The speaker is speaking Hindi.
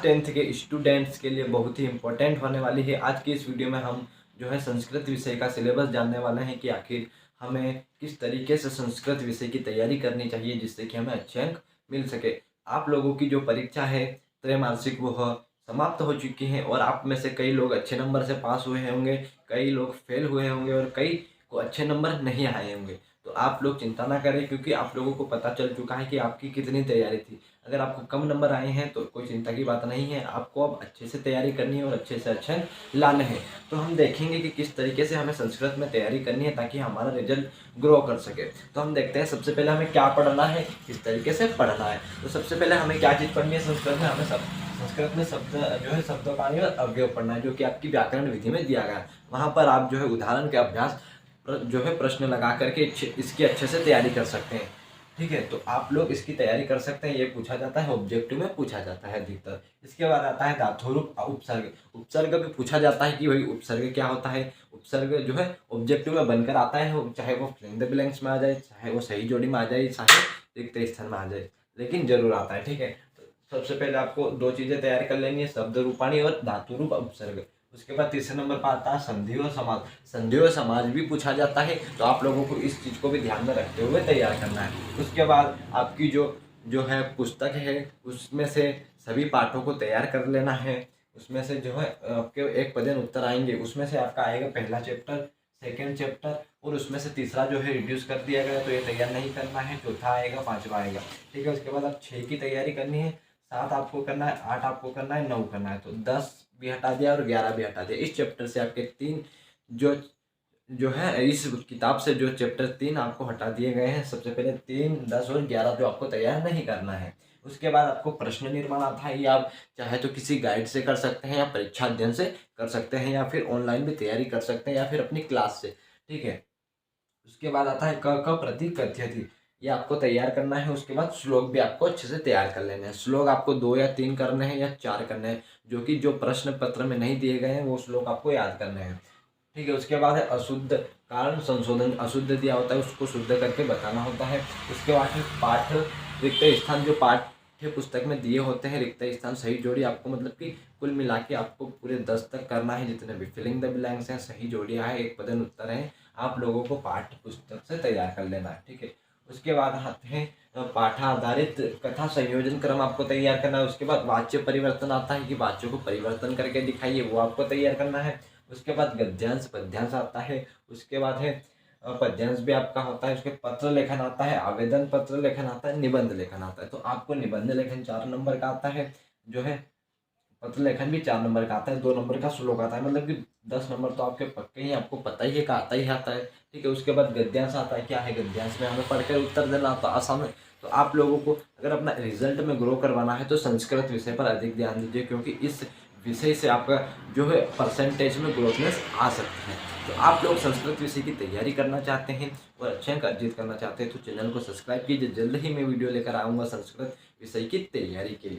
क्लास 10th के स्टूडेंट्स के लिए बहुत ही इम्पोर्टेंट होने वाली है। आज की इस वीडियो में हम जो है संस्कृत विषय का सिलेबस जानने वाले हैं कि आखिर हमें किस तरीके से संस्कृत विषय की तैयारी करनी चाहिए जिससे कि हमें अच्छे अंक मिल सके। आप लोगों की जो परीक्षा है त्रैमासिक वो समाप्त हो चुकी है और आप में से कई लोग अच्छे नंबर से पास हुए होंगे, कई लोग फेल हुए होंगे और कई को अच्छे नंबर नहीं आए होंगे। तो आप लोग चिंता ना करें क्योंकि आप लोगों को पता चल चुका है कि आपकी कितनी तैयारी थी। अगर आपको कम नंबर आए हैं तो कोई चिंता की बात नहीं है, आपको अब अच्छे से तैयारी करनी है और अच्छे से अच्छे लाने हैं। तो हम देखेंगे कि किस तरीके से हमें संस्कृत में तैयारी करनी है ताकि हमारा रिजल्ट ग्रो कर सके। तो हम देखते हैं सबसे पहले हमें क्या पढ़ना है, किस तरीके से पढ़ना है। तो सबसे पहले हमें क्या चीज़ पढ़नी है संस्कृत में, हमें संस्कृत में शब्द जो है शब्दों और अवयव पढ़ना है जो कि आपकी व्याकरण विधि में दिया गया है। वहाँ पर आप जो है उदाहरण के अभ्यास जो है प्रश्न लगा करके इसकी अच्छे से तैयारी कर सकते हैं। ठीक है, तो आप लोग इसकी तैयारी कर सकते हैं। ये पूछा जाता है, ऑब्जेक्टिव में पूछा जाता है अधिकतर। इसके बाद आता है धातुरूप उपसर्ग। उपसर्ग भी पूछा जाता है कि भाई उपसर्ग क्या होता है। उपसर्ग जो है ऑब्जेक्टिव में बनकर आता है, चाहे वो फिल इन द ब्लैंक्स में आ जाए, चाहे वो सही जोड़ी में आ जाए, चाहे रिक्त स्थान में आ जाए, लेकिन जरूर आता है। ठीक है, तो सबसे पहले आपको दो चीज़ें तैयार कर लेनी है, शब्द रूपाणी और धातुरूप उपसर्ग। उसके बाद तीसरे नंबर पर आता है संधि और समाज। संधि और समाज भी पूछा जाता है, तो आप लोगों को इस चीज़ को भी ध्यान में रखते हुए तैयार करना है। उसके बाद आपकी जो जो है पुस्तक है उसमें से सभी पाठों को तैयार कर लेना है। उसमें से जो है आपके एक पदेन उत्तर आएंगे, उसमें से आपका आएगा पहला चैप्टर, सेकेंड चैप्टर और उसमें से तीसरा जो है रिड्यूस कर दिया गया, तो ये तैयार नहीं करना है। चौथा आएगा, पाँचवा आएगा। ठीक है, उसके बाद आप 6 की तैयारी करनी है, 7 आपको करना है, 8 आपको करना है, 9 करना है। तो 10 भी हटा दिया और 11 भी हटा दिया। इस चैप्टर से आपके 3 जो जो है इस किताब से जो चैप्टर 3 आपको हटा दिए गए हैं। सबसे पहले 3, 10 और 11 जो आपको तैयार नहीं करना है। उसके बाद आपको प्रश्न निर्माण आता है, ये आप चाहे तो किसी गाइड से कर सकते हैं या परीक्षा अध्ययन से कर सकते हैं या फिर ऑनलाइन भी तैयारी कर सकते हैं या फिर अपनी क्लास से। ठीक है, उसके बाद आता है क प्रति कथ्यति, ये आपको तैयार करना है। उसके बाद श्लोक भी आपको अच्छे से तैयार कर लेने हैं। श्लोक आपको 2 या 3 करने हैं या 4 करने हैं, जो कि जो प्रश्न पत्र में नहीं दिए गए हैं वो श्लोक आपको याद करने हैं। ठीक है, उसके बाद है अशुद्ध कारण संशोधन। अशुद्ध दिया होता है उसको शुद्ध करके बताना होता है। उसके बाद है पाठ रिक्त स्थान, जो पाठ्य पुस्तक में दिए होते हैं रिक्त स्थान सही जोड़ी आपको मतलब कि कुल मिला के आपको पूरे 10 तक करना है, जितने भी फिलिंग द ब्लैंक्स हैं, सही जोड़ियाँ हैं, एक पदन उत्तर हैं, आप लोगों को पाठ्य पुस्तक से तैयार कर लेना है। ठीक है, उसके बाद आते हैं पाठाधारित कथा संयोजन क्रम आपको तैयार करना है। उसके बाद वाच्य परिवर्तन आता है कि वाच्यों को परिवर्तन करके दिखाइए, वो आपको तैयार करना है। उसके बाद गद्यांश पद्यांश आता है। उसके बाद है पद्यांश भी आपका होता है। उसके पत्र लेखन आता है, आवेदन पत्र लेखन आता है, निबंध लेखन आता है। तो आपको निबंध लेखन 4 नंबर का आता है, जो है पत्र लेखन भी 4 नंबर का आता है, 2 नंबर का श्लोक आता है, मतलब कि 10 नंबर तो आपके पक्के ही, आपको पता ही है कि आता ही आता है। ठीक है, उसके बाद गद्यांश आता है। क्या है गद्यांश में, हमें पढ़कर उत्तर देना आता है आसान है। तो आप लोगों को अगर अपना रिजल्ट में ग्रो करवाना है तो संस्कृत विषय पर अधिक ध्यान दीजिए, क्योंकि इस विषय से आपका जो है परसेंटेज में ग्रोथनेस आ सकती है। तो आप लोग संस्कृत विषय की तैयारी करना चाहते हैं और अच्छे अंक अर्जित करना चाहते हैं तो चैनल को सब्सक्राइब कीजिए। जल्द ही मैं वीडियो लेकर आऊँगा संस्कृत विषय की तैयारी के लिए।